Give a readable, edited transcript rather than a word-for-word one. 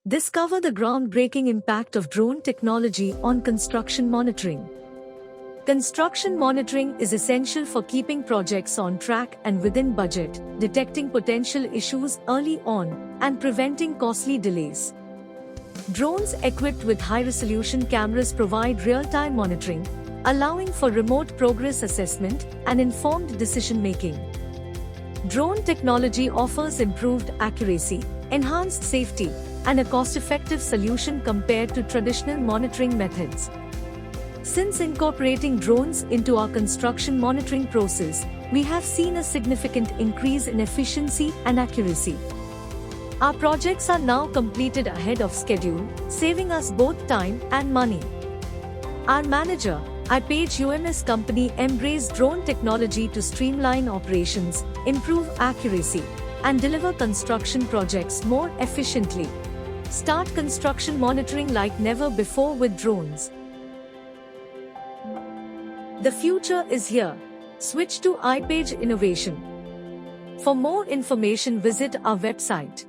Discover the groundbreaking impact of drone technology on construction monitoring. Construction monitoring is essential for keeping projects on track and within budget, detecting potential issues early on, and preventing costly delays. Drones equipped with high-resolution cameras provide real-time monitoring, allowing for remote progress assessment and informed decision-making. Drone technology offers improved accuracy, enhanced safety, and a cost-effective solution compared to traditional monitoring methods. Since incorporating drones into our construction monitoring process, we have seen a significant increase in efficiency and accuracy. Our projects are now completed ahead of schedule, saving us both time and money. Our manager, IPAGE UMS company embraced drone technology to streamline operations, improve accuracy, and deliver construction projects more efficiently. Start construction monitoring like never before with drones. The future is here. Switch to IPAGE Innovation. For more information, visit our website.